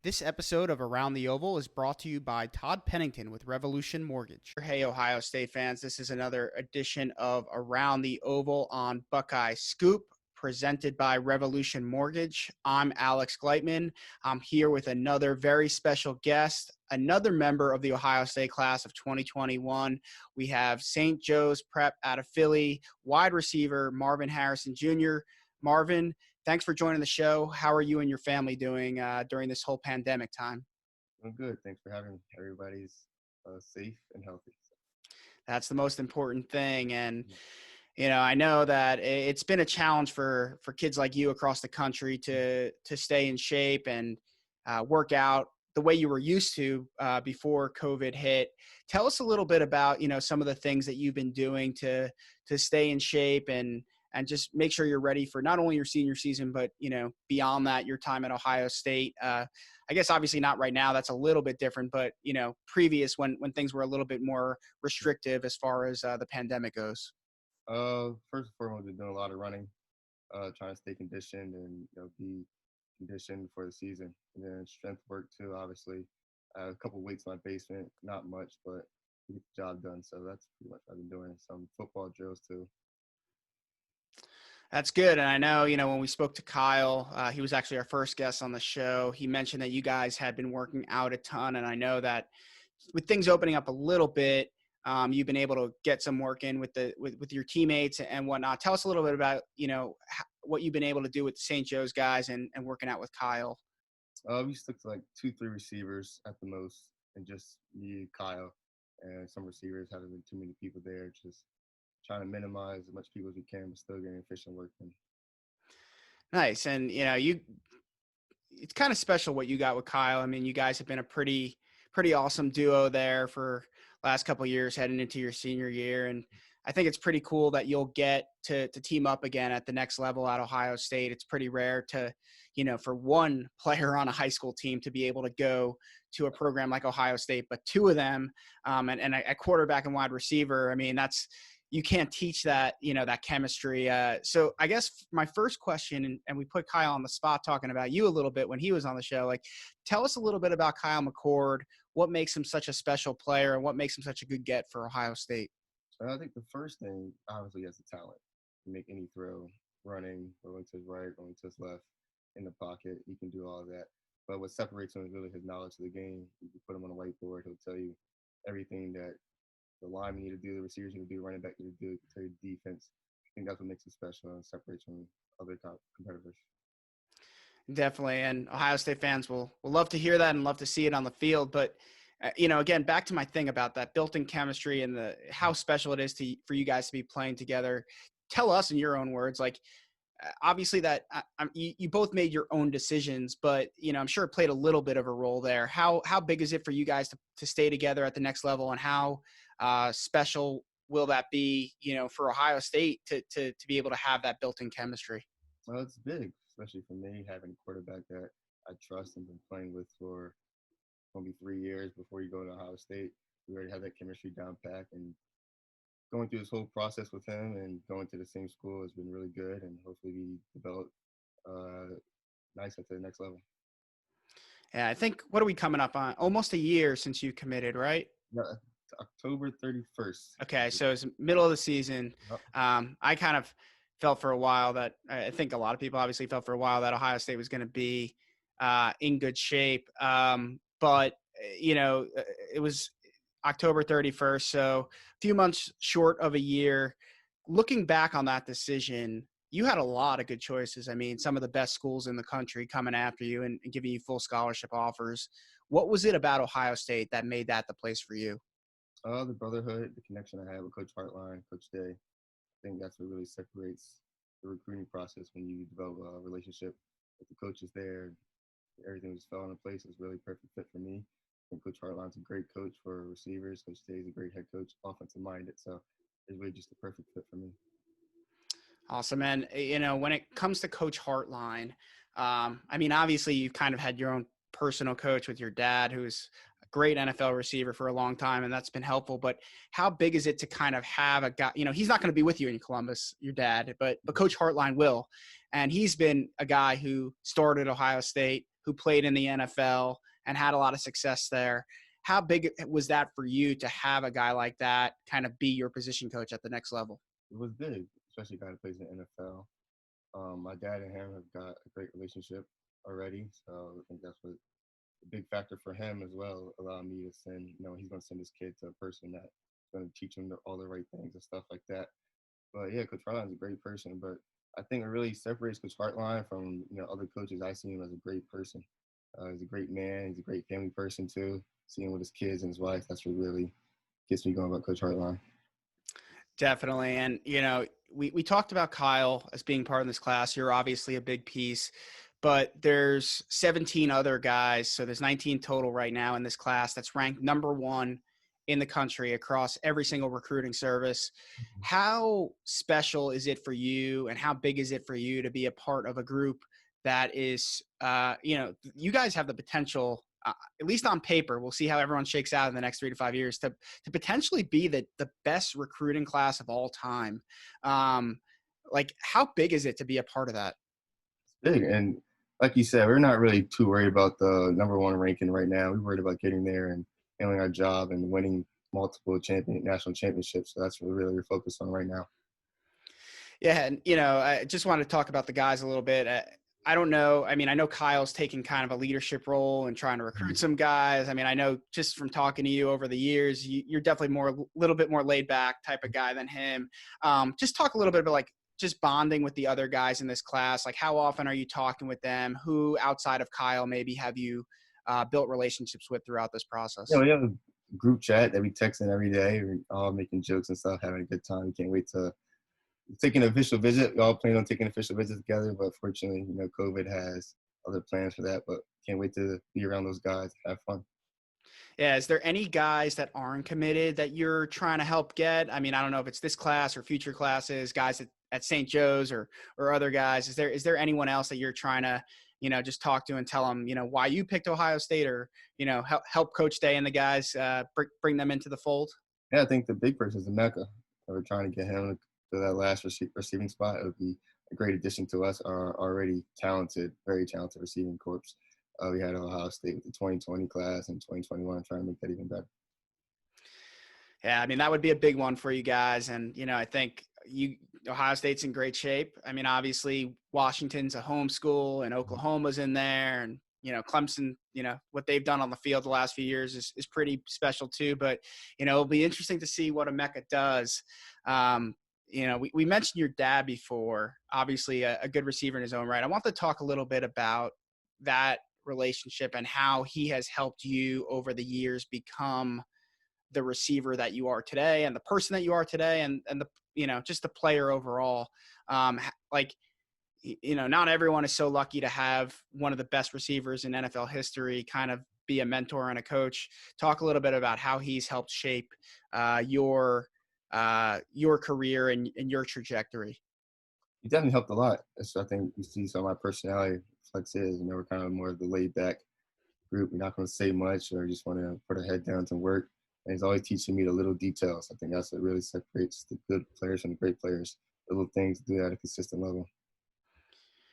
This episode of Around the Oval is brought to you by Todd Pennington with Renovation Mortgage. Hey, Ohio State fans, this is another edition of Around the Oval on Buckeye Scoop, presented by Renovation Mortgage. I'm Alex Gleitman. I'm here with another very special guest, another member of the Ohio State class of 2021. We have St. Joe's Prep out of Philly, wide receiver Marvin Harrison Jr. Marvin, thanks for joining the show. How are you and your family doing during this whole pandemic time? I'm good. Thanks for having me. Everybody's safe and healthy. That's the most important thing. And, I know that it's been a challenge for kids like you across the country to stay in shape and work out the way you were used to before COVID hit. Tell us a little bit about, some of the things that you've been doing to stay in shape and just make sure you're ready for not only your senior season, but, beyond that, your time at Ohio State. I guess obviously not right now. That's a little bit different, but, previous when things were a little bit more restrictive as far as the pandemic goes. First and foremost, been doing a lot of running, trying to stay conditioned and be conditioned for the season. And then strength work too, obviously. A couple weights in my basement, not much, but get the job done. So that's pretty much what I've been doing. Some football drills too. That's good. And I know, when we spoke to Kyle, he was actually our first guest on the show. He mentioned that you guys had been working out a ton. And I know that with things opening up a little bit, you've been able to get some work in with your teammates and whatnot. Tell us a little bit about, what you've been able to do with the St. Joe's guys and working out with Kyle. We stuck to like 2-3 receivers at the most, and just me, Kyle, and some receivers. Haven't been too many people there. Just trying to minimize as much people as we can, but still getting efficient work in. Nice. And, it's kind of special what you got with Kyle. I mean, you guys have been a pretty awesome duo there for last couple of years heading into your senior year. And I think it's pretty cool that you'll get to team up again at the next level at Ohio State. It's pretty rare to, for one player on a high school team to be able to go to a program like Ohio State, but two of them and a quarterback and wide receiver. I mean, you can't teach that, that chemistry. So I guess my first question, and we put Kyle on the spot talking about you a little bit when he was on the show, like, tell us a little bit about Kyle McCord, what makes him such a special player and what makes him such a good get for Ohio State? I think the first thing, obviously, he has the talent to make any throw, running, going to his right, going to his left, in the pocket. He can do all of that. But what separates him is really his knowledge of the game. You can put him on a whiteboard, he'll tell you everything that the linemen need to do, the receivers need to do, running back need to do, he can tell you the defense. I think that's what makes him special and separates him from other competitors. Definitely. And Ohio State fans will love to hear that and love to see it on the field. But, again, back to my thing about that built-in chemistry and how special it is for you guys to be playing together. Tell us in your own words, like, obviously that you both made your own decisions, but, I'm sure it played a little bit of a role there. How big is it for you guys to stay together at the next level, and how special will that be, for Ohio State to be able to have that built-in chemistry? Well, it's big, especially for me, having a quarterback that I trust and been playing with for only 3 years before you go to Ohio State. We already have that chemistry down pat, and going through this whole process with him and going to the same school has been really good, and hopefully we develop nice at the next level. Yeah, I think, what are we coming up on? Almost a year since you committed, right? Yeah, October 31st. Okay, so it's middle of the season. Yep. I kind of felt for a while that I think a lot of people obviously felt for a while that Ohio State was going to be in good shape. But, it was October 31st, so a few months short of a year. Looking back on that decision, you had a lot of good choices. I mean, some of the best schools in the country coming after you and giving you full scholarship offers. What was it about Ohio State that made that the place for you? The brotherhood, the connection I had with Coach Heartline, Coach Day. I think that's what really separates the recruiting process when you develop a relationship with the coaches there. Everything just fell into place. It was really perfect fit for me. I think Coach Heartline's a great coach for receivers. Coach Day is a great head coach, offensive minded. So it's really just a perfect fit for me. Awesome. And, when it comes to Coach Heartline, I mean, obviously you've kind of had your own personal coach with your dad, who's a great NFL receiver for a long time, and that's been helpful. But how big is it to kind of have a guy, he's not going to be with you in Columbus, your dad, but Coach Heartline will. And he's been a guy who started Ohio State, who played in the NFL and had a lot of success there. How big was that for you to have a guy like that kind of be your position coach at the next level? It was big, especially a guy that plays in the NFL. My dad and him have got a great relationship already, so I think that's what a big factor for him as well, allowing me to send, he's going to send his kid to a person that's going to teach him all the right things and stuff like that. But yeah, Coach Hartline's a great person, but I think it really separates Coach Hartline from, other coaches. I see him as a great person. He's a great man. He's a great family person too. Seeing with his kids and his wife, that's what really gets me going about Coach Hartline. Definitely. And, we talked about Kyle as being part of this class. You're obviously a big piece, but there's 17 other guys. So there's 19 total right now in this class that's ranked number one in the country across every single recruiting service. How special is it for you, and how big is it for you to be a part of a group that is, you guys have the potential, at least on paper, we'll see how everyone shakes out in the next 3 to 5 years, to potentially be the best recruiting class of all time. Like, how big is it to be a part of that? It's big. And like you said, we're not really too worried about the number one ranking right now. We're worried about getting there and handling our job and winning multiple national championships. So that's what we're focused on right now. Yeah, and I just want to talk about the guys a little bit. I don't know. I mean, I know Kyle's taking kind of a leadership role and trying to recruit some guys. I mean, I know just from talking to you over the years, you're definitely a little bit more laid back type of guy than him. Just talk a little bit about like just bonding with the other guys in this class. Like, how often are you talking with them? Who outside of Kyle maybe have you built relationships with throughout this process? We have a group chat that we text in every day. We're all making jokes and stuff, having a good time. We can't wait to take an official visit. We all plan on taking an official visit together, but fortunately, COVID has other plans for that. But can't wait to be around those guys, have fun. Yeah. Is there any guys that aren't committed that you're trying to help get? I mean, I don't know if it's this class or future classes, guys at St. Joe's or other guys. Is there anyone else that you're trying to, just talk to and tell them, why you picked Ohio State, or, help Coach Day and the guys bring them into the fold? Yeah, I think the big person is Mecca. We're trying to get him to that last receiving spot. It would be a great addition to us, our already talented, very talented receiving corps. We had Ohio State with the 2020 class and 2021, trying to make that even better. Yeah, I mean, that would be a big one for you guys. And, I think Ohio State's in great shape. I mean, obviously Washington's a home school and Oklahoma's in there, and, Clemson, what they've done on the field the last few years is pretty special too. But, it'll be interesting to see what Emeka does. We mentioned your dad before, obviously a good receiver in his own right. I want to talk a little bit about that relationship and how he has helped you over the years become the receiver that you are today and the person that you are today, and the, just the player overall. Like, not everyone is so lucky to have one of the best receivers in NFL history kind of be a mentor and a coach. Talk a little bit about how he's helped shape your career and your trajectory. He definitely helped a lot. So I think you see some of my personality flex is, we're kind of more of the laid back group. We're not going to say much or just want to put our head down to work. And he's always teaching me the little details. I think that's what really separates the good players from the great players. The little things to do at a consistent level.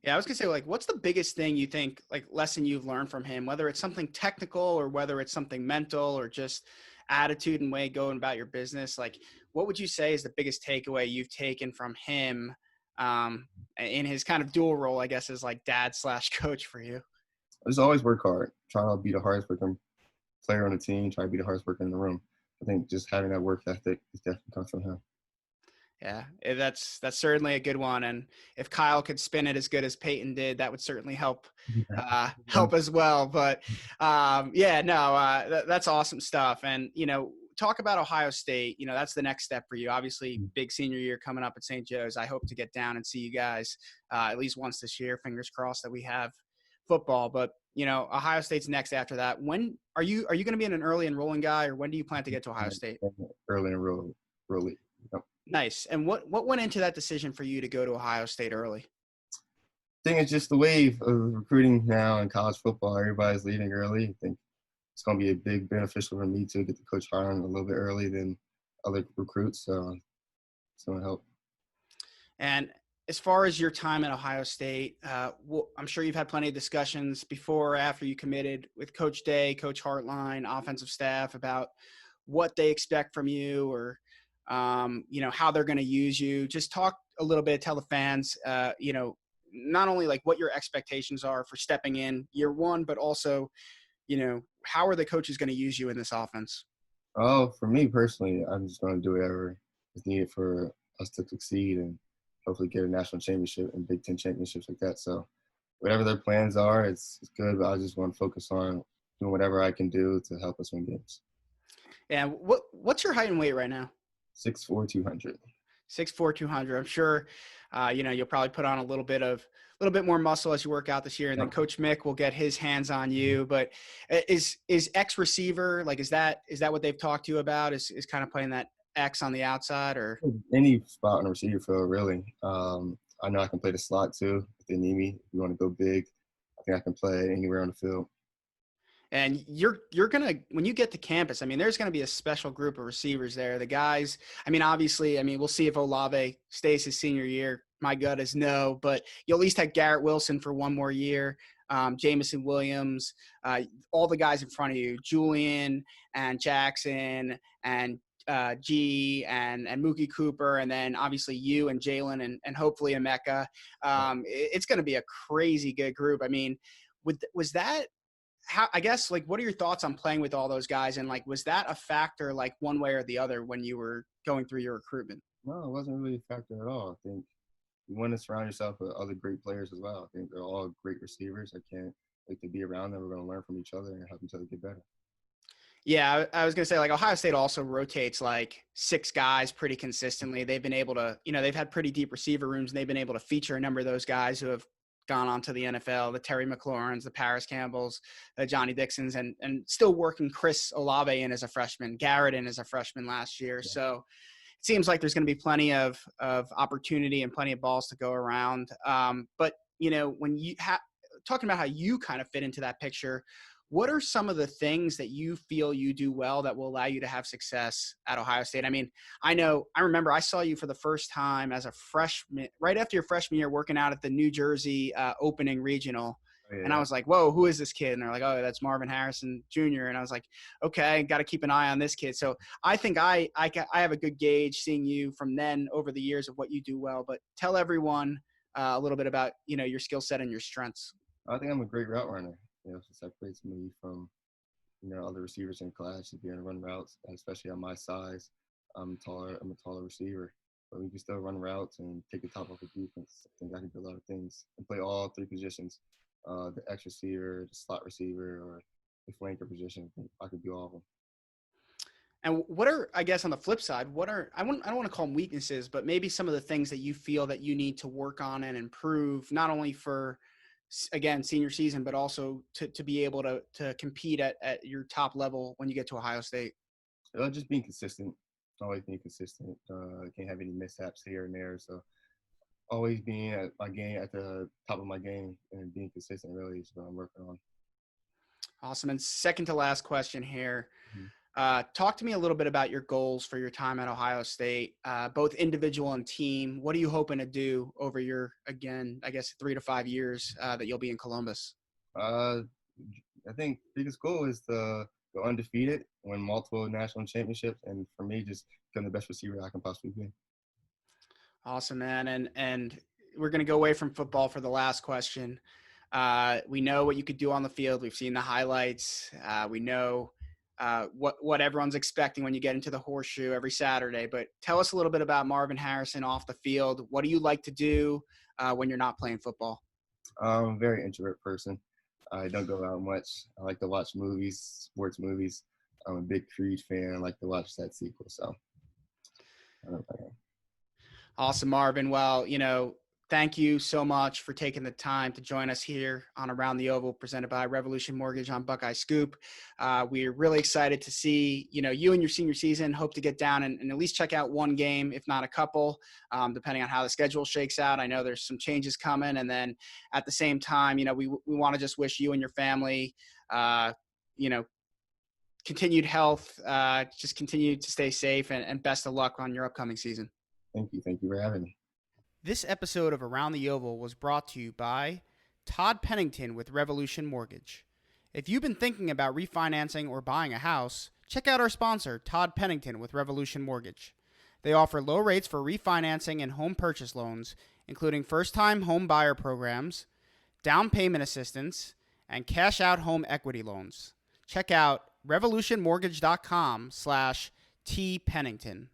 Yeah, I was gonna say, like, what's the biggest thing you think, like, lesson you've learned from him, whether it's something technical or whether it's something mental or just attitude and way going about your business? Like, what would you say is the biggest takeaway you've taken from him, in his kind of dual role, I guess, as like dad slash coach for you? I just always work hard. Try to be the hardest working player on the team. Try to be the hardest worker in the room. I think just having that work ethic is definitely comes from him. Yeah, that's certainly a good one. And if Kyle could spin it as good as Peyton did, that would certainly help help as well. But yeah, no, that's awesome stuff. And talk about Ohio State. That's the next step for you. Obviously, big senior year coming up at St. Joe's. I hope to get down and see you guys at least once this year. Fingers crossed that we have football. But Ohio State's next after that. When are you going to be an early enrolling guy, or when do you plan to get to Ohio State? Early and really. Yep. Nice. And what went into that decision for you to go to Ohio State early? I think it's just the wave of recruiting now in college football. Everybody's leaving early. I think it's going to be a big beneficial for me to get to Coach Harlan a little bit early than other recruits. So it's going to help. And as far as your time at Ohio State, I'm sure you've had plenty of discussions before or after you committed with Coach Day, Coach Heartline, offensive staff about what they expect from you, or how they're going to use you. Just talk a little bit, tell the fans, not only like what your expectations are for stepping in year one, but also, how are the coaches going to use you in this offense? Oh, for me personally, I'm just going to do whatever is needed for us to succeed and hopefully get a national championship and Big Ten championships like that. So whatever their plans are, it's good, but I just want to focus on doing whatever I can do to help us win games. And what's your height and weight right now? 6'4", 200. 6'4", 200. I'm sure, you'll probably put on a little bit more muscle as you work out this year, and then Coach Mick will get his hands on you. But is X receiver, like, is that what they've talked to you about? Is kind of playing that X on the outside, or Any spot on the receiver field, really. I know I can play the slot too if they need me. If you want to go big, I think I can play anywhere on the field. and you're gonna, when you get to campus, I mean, there's gonna be a special group of receivers there. The guys, I mean, obviously, I mean, we'll see if Olave stays his senior year. My gut is no, but you'll at least have Garrett Wilson for one more year, Jamison Williams, all the guys in front of you, Julian and Jackson and G and Mookie Cooper, and then obviously you and Jalen and hopefully Emeka. It's going to be a crazy good group. I mean, was that how, I guess, like, what are your thoughts on playing with all those guys? And like, was that a factor, like one way or the other, when you were going through your recruitment? No, it wasn't really a factor at all. I think you want to surround yourself with other great players as well. I think they're all great receivers. I can't wait to be around them. We're going to learn from each other and help each other get better. Yeah, I was going to say, like, Ohio State also rotates like six guys pretty consistently. They've been able to, they've had pretty deep receiver rooms, and they've been able to feature a number of those guys who have gone on to the NFL, the Terry McLaurins, the Paris Campbells, the Johnny Dixons, and still working Chris Olave in as a freshman, Garrett in as a freshman last year. Yeah. So it seems like there's going to be plenty of opportunity and plenty of balls to go around. But, when you talking about how you kind of fit into that picture, what are some of the things that you feel you do well that will allow you to have success at Ohio State? I mean, I remember I saw you for the first time as a freshman, right after your freshman year, working out at the New Jersey opening regional. Oh, yeah, And I was like, whoa, who is this kid? And they're like, oh, that's Marvin Harrison Jr. And I was like, okay, got to keep an eye on this kid. So I think I have a good gauge seeing you from then over the years of what you do well. But tell everyone a little bit about, your skill set and your strengths. I think I'm a great route runner. So it separates me from, other receivers in class to be able to run routes, especially on my size. I'm a taller receiver, but we can still run routes and take the top off the defense. I think I can do a lot of things and play all three positions, the X receiver, the slot receiver, or the flanker position. I could do all of them. And what are, I guess, on the flip side, I don't want to call them weaknesses, but maybe some of the things that you feel that you need to work on and improve, not only for, again, senior season, but also to be able to compete at your top level when you get to Ohio State? Just being consistent, always being consistent. Can't have any mishaps here and there. So always being at my game, at the top of my game, and being consistent really is what I'm working on. Awesome. And second to last question here. Mm-hmm. Talk to me a little bit about your goals for your time at Ohio State, both individual and team. What are you hoping to do over your, again, I guess 3 to 5 years that you'll be in Columbus? I think biggest goal is to go undefeated, win multiple national championships, and for me, just become the best receiver I can possibly be. Awesome, man. And we're going to go away from football for the last question. We know what you could do on the field. We've seen the highlights. We know what everyone's expecting when you get into the horseshoe every Saturday. But tell us a little bit about Marvin Harrison off the field. What do you like to do when you're not playing football? I'm a very introvert person. I don't go out much. I like to watch movies, sports movies. I'm a big Creed fan. I like to watch that sequel. So I don't know. Awesome, Marvin. Well, thank you so much for taking the time to join us here on Around the Oval, presented by Renovation Mortgage on Buckeye Scoop. We're really excited to see, you in your senior season. Hope to get down and at least check out one game, if not a couple, depending on how the schedule shakes out. I know there's some changes coming. And then at the same time, we want to just wish you and your family, continued health, just continue to stay safe, and best of luck on your upcoming season. Thank you. Thank you for having me. This episode of Around the Oval was brought to you by Todd Pennington with Revolution Mortgage. If you've been thinking about refinancing or buying a house, check out our sponsor, Todd Pennington with Revolution Mortgage. They offer low rates for refinancing and home purchase loans, including first-time home buyer programs, down payment assistance, and cash-out home equity loans. Check out revolutionmortgage.com/tpennington.